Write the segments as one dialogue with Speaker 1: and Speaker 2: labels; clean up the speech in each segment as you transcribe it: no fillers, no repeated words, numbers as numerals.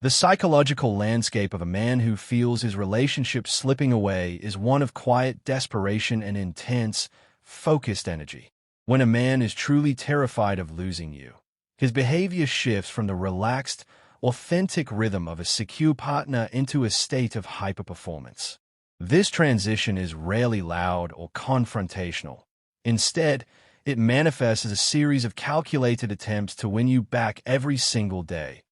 Speaker 1: The psychological landscape of a man who feels his relationship slipping away is one of quiet desperation and intense, focused energy. When a man is truly terrified of losing you, his behavior shifts from the relaxed, authentic rhythm of a secure partner into a state of hyperperformance. This transition is rarely loud or confrontational. Instead, it manifests as a series of calculated attempts to win you back every single day,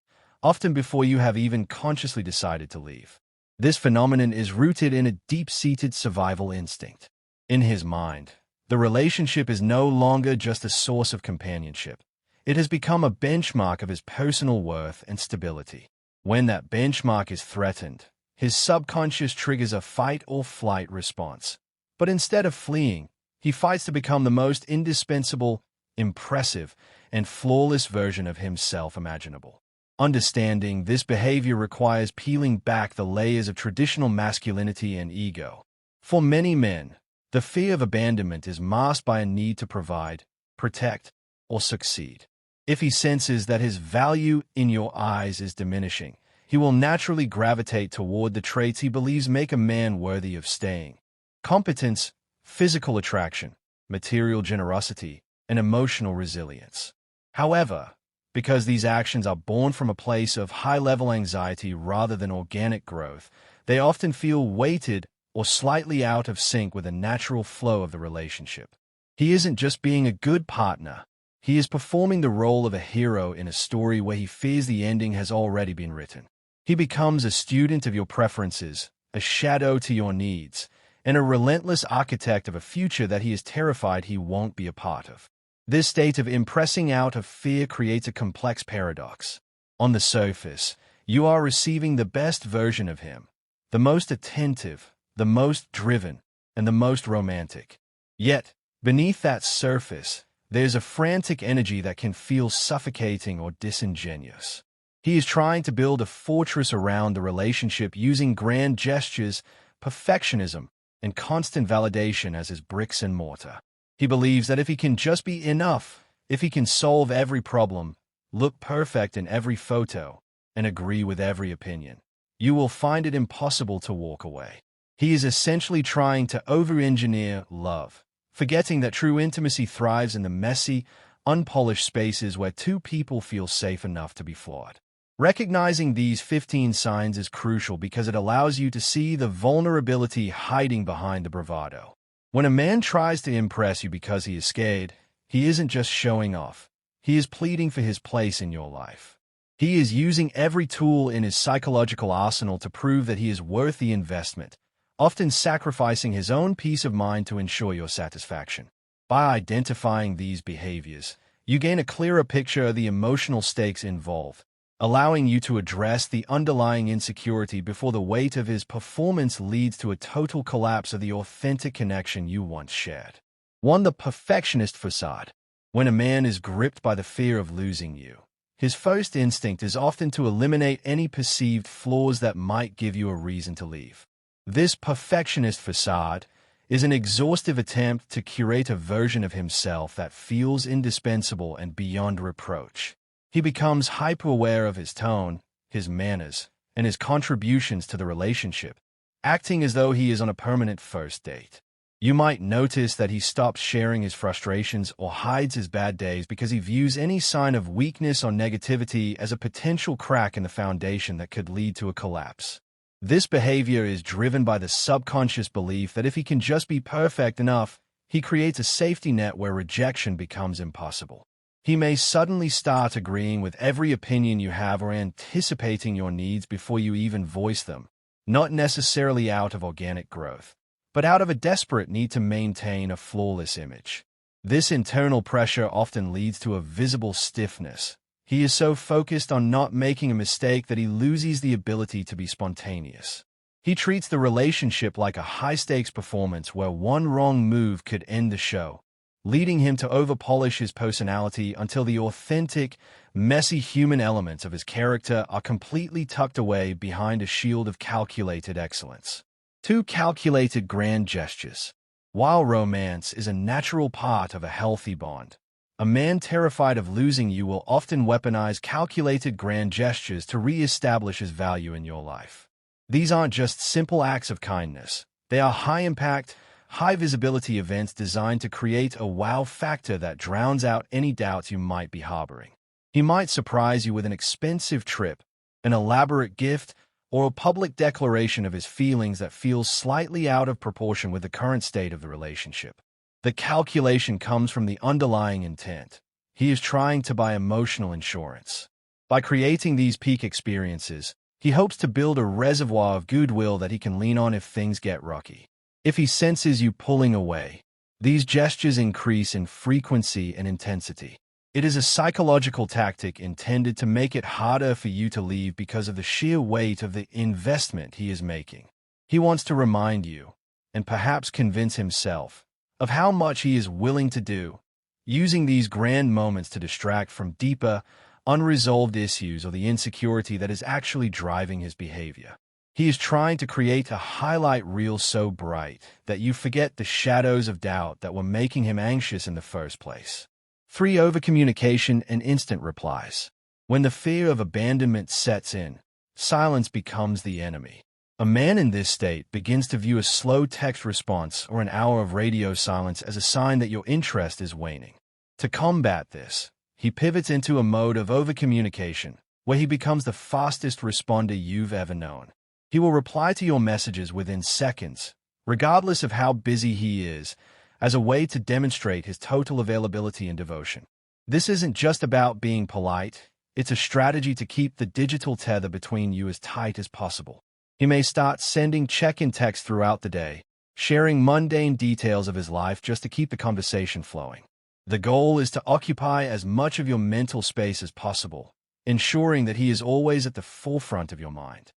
Speaker 1: often before you have even consciously decided to leave. This phenomenon is rooted in a deep-seated survival instinct. In his mind, the relationship is no longer just a source of companionship. It has become a benchmark of his personal worth and stability. When that benchmark is threatened, his subconscious triggers a fight-or-flight response. But instead of fleeing, he fights to become the most indispensable, impressive, and flawless version of himself imaginable. Understanding this behavior requires peeling back the layers of traditional masculinity and ego. For many men, the fear of abandonment is masked by a need to provide, protect, or succeed. If he senses that his value in your eyes is diminishing, he will naturally gravitate toward the traits he believes make a man worthy of staying: competence, physical attraction, material generosity, and emotional resilience. However, because these actions are born from a place of high-level anxiety rather than organic growth, they often feel weighted or slightly out of sync with the natural flow of the relationship. He isn't just being a good partner. He is performing the role of a hero in a story where he fears the ending has already been written. He becomes a student of your preferences, a shadow to your needs, and a relentless architect of a future that he is terrified he won't be a part of. This state of impressing out of fear creates a complex paradox. On the surface, you are receiving the best version of him, the most attentive, the most driven, and the most romantic. Yet, beneath that surface, there's a frantic energy that can feel suffocating or disingenuous. He is trying to build a fortress around the relationship using grand gestures, perfectionism, and constant validation as his bricks and mortar. He believes that if he can just be enough, if he can solve every problem, look perfect in every photo, and agree with every opinion, you will find it impossible to walk away. He is essentially trying to over-engineer love, forgetting that true intimacy thrives in the messy, unpolished spaces where two people feel safe enough to be flawed. Recognizing these 15 signs is crucial because it allows you to see the vulnerability hiding behind the bravado. When a man tries to impress you because he is scared, he isn't just showing off. He is pleading for his place in your life. He is using every tool in his psychological arsenal to prove that he is worth the investment, often sacrificing his own peace of mind to ensure your satisfaction. By identifying these behaviors, you gain a clearer picture of the emotional stakes involved, allowing you to address the underlying insecurity before the weight of his performance leads to a total collapse of the authentic connection you once shared. 1. The perfectionist facade. When a man is gripped by the fear of losing you, his first instinct is often to eliminate any perceived flaws that might give you a reason to leave. This perfectionist facade is an exhaustive attempt to curate a version of himself that feels indispensable and beyond reproach. He becomes hyper-aware of his tone, his manners, and his contributions to the relationship, acting as though he is on a permanent first date. You might notice that he stops sharing his frustrations or hides his bad days because he views any sign of weakness or negativity as a potential crack in the foundation that could lead to a collapse. This behavior is driven by the subconscious belief that if he can just be perfect enough, he creates a safety net where rejection becomes impossible. He may suddenly start agreeing with every opinion you have or anticipating your needs before you even voice them, not necessarily out of organic growth, but out of a desperate need to maintain a flawless image. This internal pressure often leads to a visible stiffness. He is so focused on not making a mistake that he loses the ability to be spontaneous. He treats the relationship like a high-stakes performance where one wrong move could end the show, leading him to over-polish his personality until the authentic, messy human elements of his character are completely tucked away behind a shield of calculated excellence. 2. Calculated grand gestures. While romance is a natural part of a healthy bond, A man terrified of losing you will often weaponize calculated grand gestures to re-establish his value in your life. These aren't just simple acts of kindness. They are high-impact, high-visibility events designed to create a wow factor that drowns out any doubts you might be harboring. He might surprise you with an expensive trip, an elaborate gift, or a public declaration of his feelings that feels slightly out of proportion with the current state of the relationship. The calculation comes from the underlying intent. He is trying to buy emotional insurance. By creating these peak experiences, he hopes to build a reservoir of goodwill that he can lean on if things get rocky. If he senses you pulling away, these gestures increase in frequency and intensity. It is a psychological tactic intended to make it harder for you to leave because of the sheer weight of the investment he is making. He wants to remind you, and perhaps convince himself, of how much he is willing to do, using these grand moments to distract from deeper, unresolved issues or the insecurity that is actually driving his behavior. He is trying to create a highlight reel so bright that you forget the shadows of doubt that were making him anxious in the first place. 3. Overcommunication and instant replies. When the fear of abandonment sets in, silence becomes the enemy. A man in this state begins to view a slow text response or an hour of radio silence as a sign that your interest is waning. To combat this, he pivots into a mode of overcommunication, where he becomes the fastest responder you've ever known. He will reply to your messages within seconds, regardless of how busy he is, as a way to demonstrate his total availability and devotion. This isn't just about being polite, it's a strategy to keep the digital tether between you as tight as possible. He may start sending check-in texts throughout the day, sharing mundane details of his life just to keep the conversation flowing. The goal is to occupy as much of your mental space as possible, ensuring that he is always at the forefront of your mind.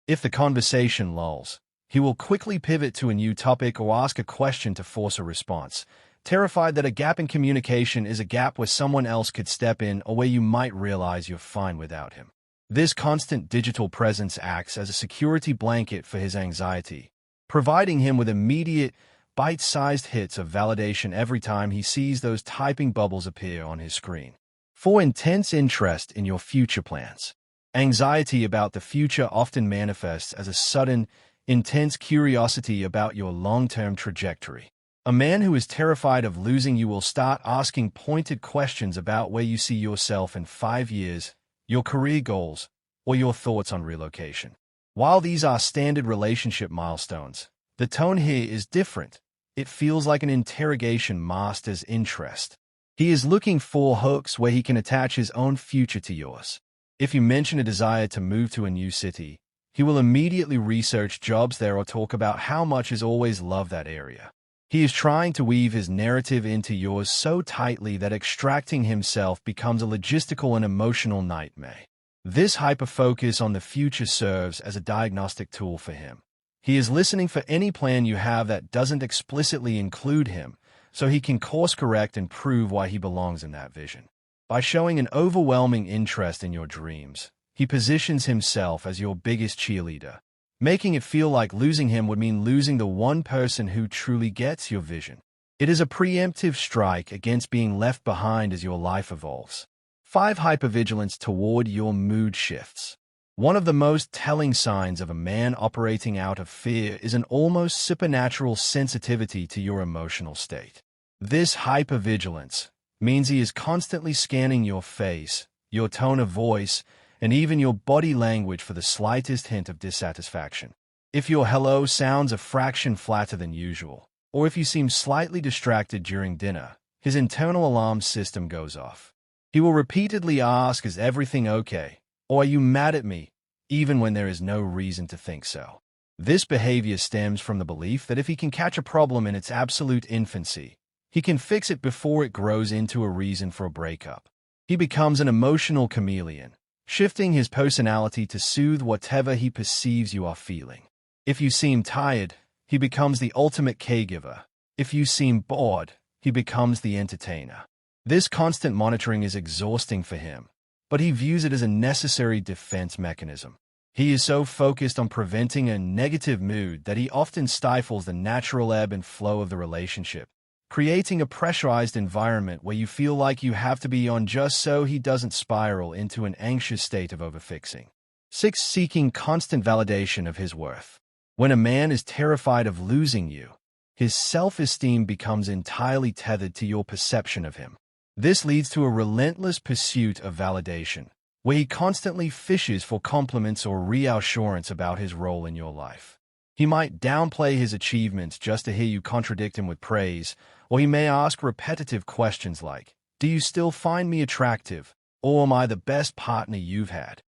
Speaker 1: If the conversation lulls, he will quickly pivot to a new topic or ask a question to force a response, terrified that a gap in communication is a gap where someone else could step in or where you might realize you're fine without him. This constant digital presence acts as a security blanket for his anxiety, providing him with immediate, bite-sized hits of validation every time he sees those typing bubbles appear on his screen. 4. Intense interest in your future plans. Anxiety about the future often manifests as a sudden, intense curiosity about your long-term trajectory. A man who is terrified of losing you will start asking pointed questions about where you see yourself in 5 years, your career goals, or your thoughts on relocation. While these are standard relationship milestones, the tone here is different. It feels like an interrogation masked as interest. He is looking for hooks where he can attach his own future to yours. If you mention a desire to move to a new city, he will immediately research jobs there or talk about how much he's always loved that area. He is trying to weave his narrative into yours so tightly that extracting himself becomes a logistical and emotional nightmare. This hyper-focus on the future serves as a diagnostic tool for him. He is listening for any plan you have that doesn't explicitly include him, so he can course-correct and prove why he belongs in that vision. By showing an overwhelming interest in your dreams, he positions himself as your biggest cheerleader, making it feel like losing him would mean losing the one person who truly gets your vision. It is a preemptive strike against being left behind as your life evolves. 5. Hypervigilance toward your mood shifts. One of the most telling signs of a man operating out of fear is an almost supernatural sensitivity to your emotional state. This hypervigilance means he is constantly scanning your face, your tone of voice, and even your body language for the slightest hint of dissatisfaction. If your hello sounds a fraction flatter than usual, or if you seem slightly distracted during dinner, his internal alarm system goes off. He will repeatedly ask, "Is everything okay?" or "Are you mad at me?" even when there is no reason to think so. This behavior stems from the belief that if he can catch a problem in its absolute infancy, he can fix it before it grows into a reason for a breakup. He becomes an emotional chameleon, shifting his personality to soothe whatever he perceives you are feeling. If you seem tired, he becomes the ultimate caregiver. If you seem bored, he becomes the entertainer. This constant monitoring is exhausting for him, but he views it as a necessary defense mechanism. He is so focused on preventing a negative mood that he often stifles the natural ebb and flow of the relationship, creating a pressurized environment where you feel like you have to be on just so he doesn't spiral into an anxious state of overfixing. 6. Seeking constant validation of his worth. When a man is terrified of losing you, his self-esteem becomes entirely tethered to your perception of him. This leads to a relentless pursuit of validation, where he constantly fishes for compliments or reassurance about his role in your life. He might downplay his achievements just to hear you contradict him with praise, or he may ask repetitive questions like, "Do you still find me attractive?" or "Am I the best partner you've had?"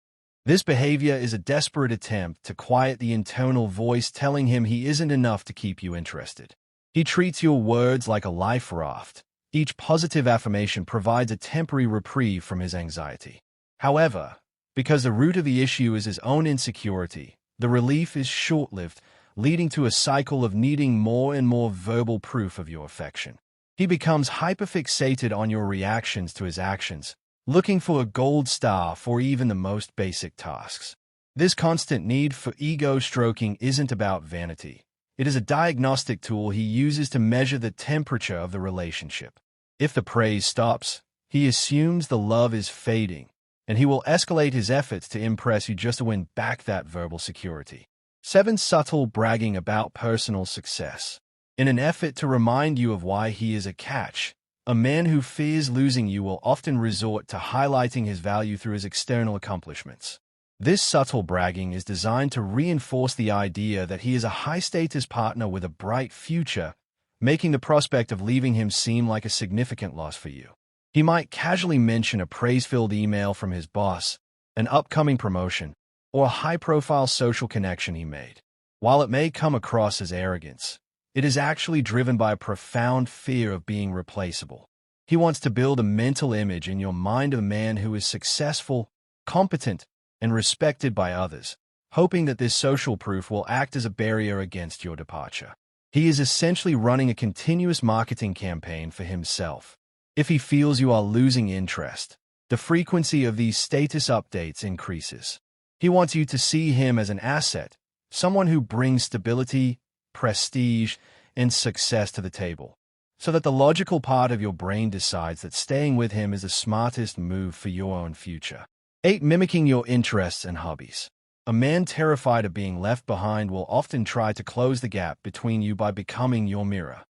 Speaker 1: This behavior is a desperate attempt to quiet the internal voice telling him he isn't enough to keep you interested. He treats your words like a life raft. Each positive affirmation provides a temporary reprieve from his anxiety. However, because the root of the issue is his own insecurity, the relief is short-lived, leading to a cycle of needing more and more verbal proof of your affection. He becomes hyperfixated on your reactions to his actions, looking for a gold star for even the most basic tasks. This constant need for ego stroking isn't about vanity. It is a diagnostic tool he uses to measure the temperature of the relationship. If the praise stops, he assumes the love is fading, and he will escalate his efforts to impress you just to win back that verbal security. 7. Subtle bragging about personal success. In an effort to remind you of why he is a catch, a man who fears losing you will often resort to highlighting his value through his external accomplishments. This subtle bragging is designed to reinforce the idea that he is a high-status partner with a bright future, making the prospect of leaving him seem like a significant loss for you. He might casually mention a praise-filled email from his boss, an upcoming promotion, or a high-profile social connection he made. While it may come across as arrogance, it is actually driven by a profound fear of being replaceable. He wants to build a mental image in your mind of a man who is successful, competent, and respected by others, hoping that this social proof will act as a barrier against your departure. He is essentially running a continuous marketing campaign for himself. If he feels you are losing interest, the frequency of these status updates increases. He wants you to see him as an asset, someone who brings stability, prestige, and success to the table, so that the logical part of your brain decides that staying with him is the smartest move for your own future. 8. Mimicking your interests and hobbies. A man terrified of being left behind will often try to close the gap between you by becoming your mirror.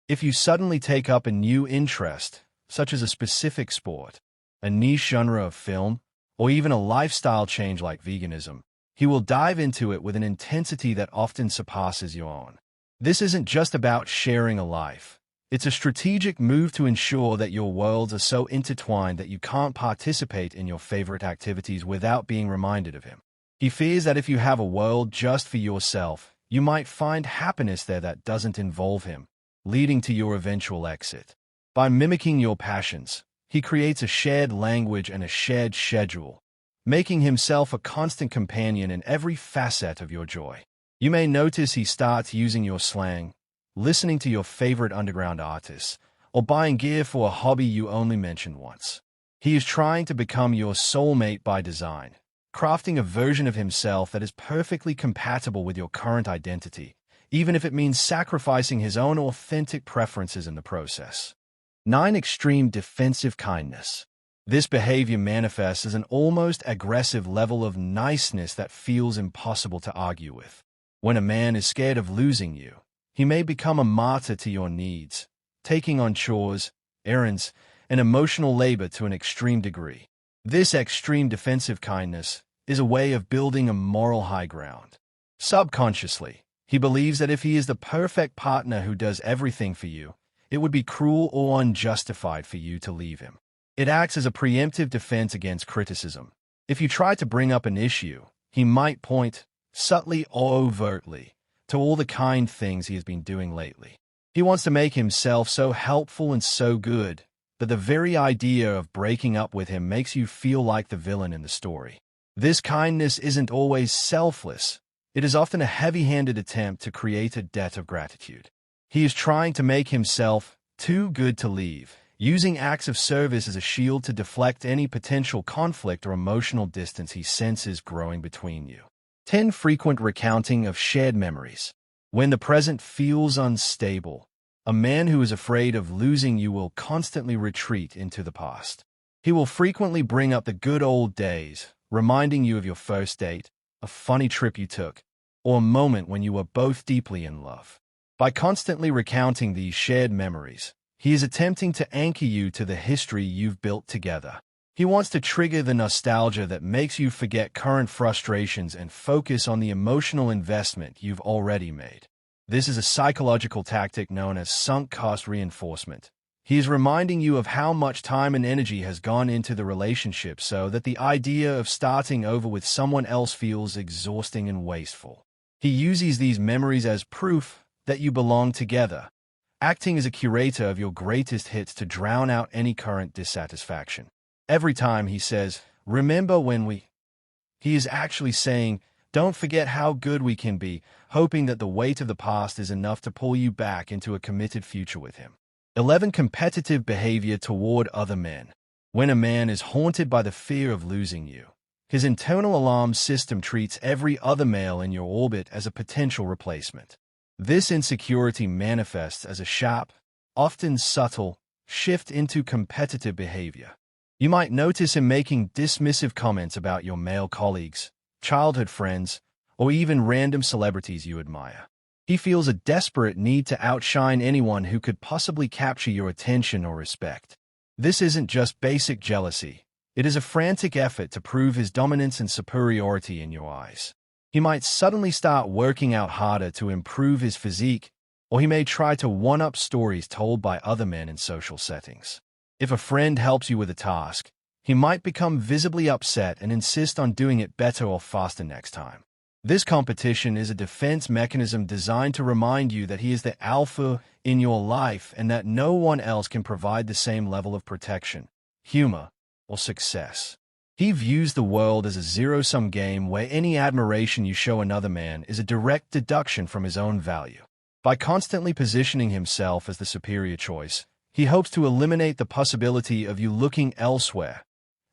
Speaker 1: If you suddenly take up a new interest, such as a specific sport, a niche genre of film, or even a lifestyle change like veganism, he will dive into it with an intensity that often surpasses your own. This isn't just about sharing a life. It's a strategic move to ensure that your worlds are so intertwined that you can't participate in your favorite activities without being reminded of him. He fears that if you have a world just for yourself, you might find happiness there that doesn't involve him, leading to your eventual exit. By mimicking your passions, he creates a shared language and a shared schedule, making himself a constant companion in every facet of your joy. You may notice he starts using your slang, listening to your favorite underground artists, or buying gear for a hobby you only mentioned once. He is trying to become your soulmate by design, crafting a version of himself that is perfectly compatible with your current identity, even if it means sacrificing his own authentic preferences in the process. 9. Extreme defensive kindness. This behavior manifests as an almost aggressive level of niceness that feels impossible to argue with. When a man is scared of losing you, he may become a martyr to your needs, taking on chores, errands, and emotional labor to an extreme degree. This extreme defensive kindness is a way of building a moral high ground. Subconsciously, he believes that if he is the perfect partner who does everything for you, it would be cruel or unjustified for you to leave him. It acts as a preemptive defense against criticism. If you try to bring up an issue, he might point, subtly or overtly, to all the kind things he has been doing lately. He wants to make himself so helpful and so good that the very idea of breaking up with him makes you feel like the villain in the story. This kindness isn't always selfless. It is often a heavy-handed attempt to create a debt of gratitude. He is trying to make himself too good to leave, using acts of service as a shield to deflect any potential conflict or emotional distance he senses growing between you. 10. Frequent recounting of shared memories. When the present feels unstable, A man who is afraid of losing you will constantly retreat into the past. He will frequently bring up the good old days, reminding you of your first date, a funny trip you took, or a moment when you were both deeply in love. By constantly recounting these shared memories, he is attempting to anchor you to the history you've built together. He wants to trigger the nostalgia that makes you forget current frustrations and focus on the emotional investment you've already made. This is a psychological tactic known as sunk cost reinforcement. He is reminding you of how much time and energy has gone into the relationship so that the idea of starting over with someone else feels exhausting and wasteful. He uses these memories as proof that you belong together, acting as a curator of your greatest hits to drown out any current dissatisfaction. Every time he says, "Remember when we," he is actually saying, "Don't forget how good we can be," hoping that the weight of the past is enough to pull you back into a committed future with him. 11. Competitive behavior toward other men. When a man is haunted by the fear of losing you, his internal alarm system treats every other male in your orbit as a potential replacement. This insecurity manifests as a sharp, often subtle, shift into competitive behavior. You might notice him making dismissive comments about your male colleagues, childhood friends, or even random celebrities you admire. He feels a desperate need to outshine anyone who could possibly capture your attention or respect. This isn't just basic jealousy. It is a frantic effort to prove his dominance and superiority in your eyes. He might suddenly start working out harder to improve his physique, or he may try to one-up stories told by other men in social settings. If a friend helps you with a task, he might become visibly upset and insist on doing it better or faster next time. This competition is a defense mechanism designed to remind you that he is the alpha in your life and that no one else can provide the same level of protection, humor, or success. He views the world as a zero-sum game where any admiration you show another man is a direct deduction from his own value. By constantly positioning himself as the superior choice, he hopes to eliminate the possibility of you looking elsewhere,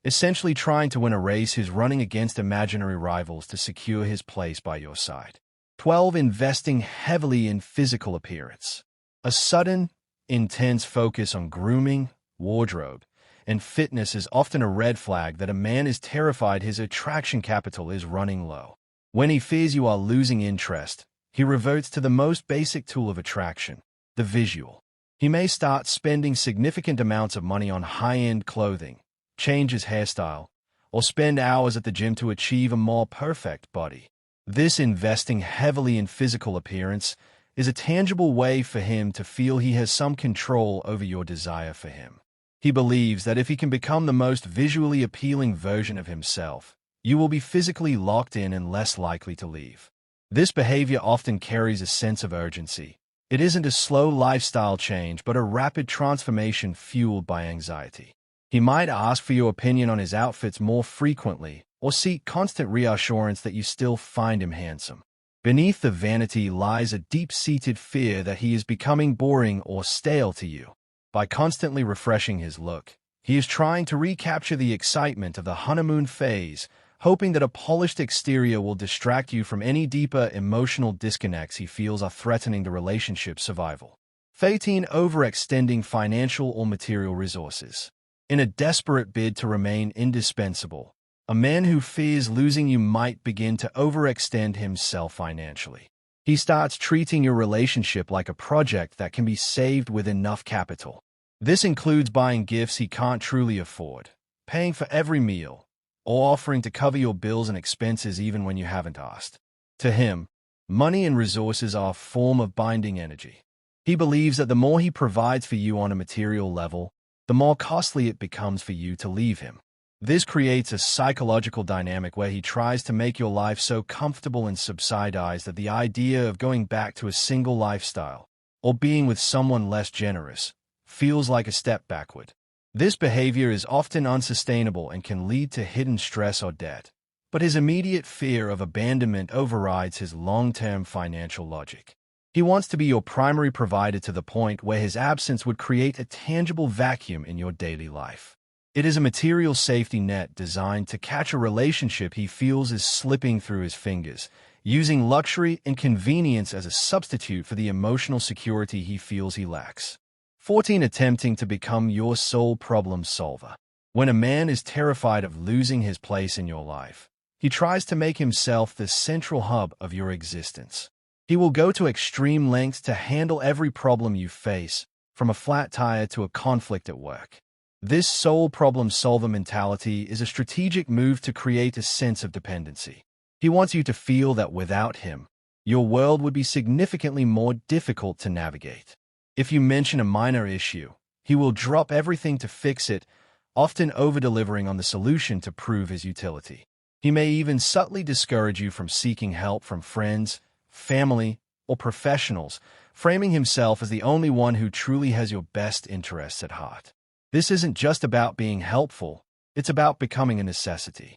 Speaker 1: essentially trying to win a race he's running against imaginary rivals to secure his place by your side. 12. Investing heavily in physical appearance. A sudden, intense focus on grooming, wardrobe, and fitness is often a red flag that a man is terrified his attraction capital is running low. When he fears you are losing interest, he reverts to the most basic tool of attraction, the visual. He may start spending significant amounts of money on high-end clothing, change his hairstyle, or spend hours at the gym to achieve a more perfect body. This investing heavily in physical appearance is a tangible way for him to feel he has some control over your desire for him. He believes that if he can become the most visually appealing version of himself, you will be physically locked in and less likely to leave. This behavior often carries a sense of urgency. It isn't a slow lifestyle change, but a rapid transformation fueled by anxiety. He might ask for your opinion on his outfits more frequently, or seek constant reassurance that you still find him handsome. Beneath the vanity lies a deep-seated fear that he is becoming boring or stale to you. By constantly refreshing his look, he is trying to recapture the excitement of the honeymoon phase, hoping that a polished exterior will distract you from any deeper emotional disconnects he feels are threatening the relationship's survival. 13. Overextending financial or material resources. In a desperate bid to remain indispensable, a man who fears losing you might begin to overextend himself financially. He starts treating your relationship like a project that can be saved with enough capital. This includes buying gifts he can't truly afford, paying for every meal, or offering to cover your bills and expenses even when you haven't asked. To him, money and resources are a form of binding energy. He believes that the more he provides for you on a material level, the more costly it becomes for you to leave him. This creates a psychological dynamic where he tries to make your life so comfortable and subsidized that the idea of going back to a single lifestyle, or being with someone less generous, feels like a step backward. This behavior is often unsustainable and can lead to hidden stress or debt, but his immediate fear of abandonment overrides his long-term financial logic. He wants to be your primary provider to the point where his absence would create a tangible vacuum in your daily life. It is a material safety net designed to catch a relationship he feels is slipping through his fingers, using luxury and convenience as a substitute for the emotional security he feels he lacks. 14. Attempting to become your sole problem solver. When a man is terrified of losing his place in your life, he tries to make himself the central hub of your existence. He will go to extreme lengths to handle every problem you face, from a flat tire to a conflict at work. This sole problem solver mentality is a strategic move to create a sense of dependency. He wants you to feel that without him, your world would be significantly more difficult to navigate. If you mention a minor issue, he will drop everything to fix it, often over-delivering on the solution to prove his utility. He may even subtly discourage you from seeking help from friends, family, or professionals, framing himself as the only one who truly has your best interests at heart. This isn't just about being helpful, it's about becoming a necessity.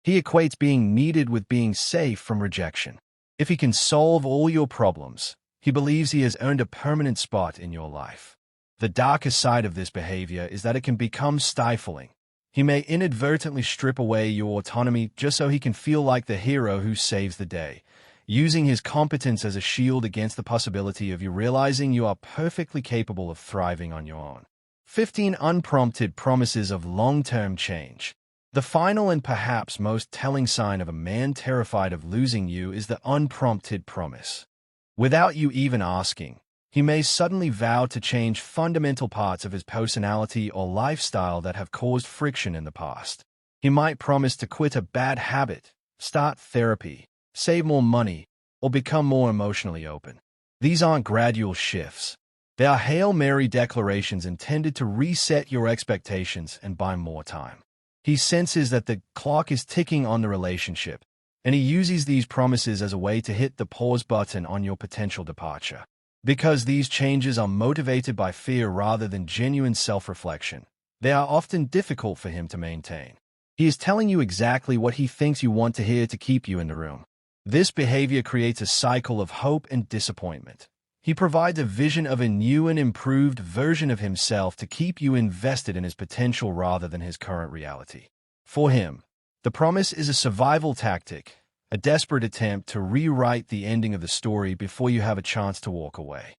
Speaker 1: He equates being needed with being safe from rejection. If he can solve all your problems, he believes he has earned a permanent spot in your life. The darkest side of this behavior is that it can become stifling. He may inadvertently strip away your autonomy just so he can feel like the hero who saves the day, using his competence as a shield against the possibility of you realizing you are perfectly capable of thriving on your own. 15. Unprompted promises of long-term change. The final and perhaps most telling sign of a man terrified of losing you is the unprompted promise. Without you even asking, he may suddenly vow to change fundamental parts of his personality or lifestyle that have caused friction in the past. He might promise to quit a bad habit, start therapy, save more money, or become more emotionally open. These aren't gradual shifts. They are Hail Mary declarations intended to reset your expectations and buy more time. He senses that the clock is ticking on the relationship, and he uses these promises as a way to hit the pause button on your potential departure. Because these changes are motivated by fear rather than genuine self-reflection, they are often difficult for him to maintain. He is telling you exactly what he thinks you want to hear to keep you in the room. This behavior creates a cycle of hope and disappointment. He provides a vision of a new and improved version of himself to keep you invested in his potential rather than his current reality. For him, the promise is a survival tactic, a desperate attempt to rewrite the ending of the story before you have a chance to walk away.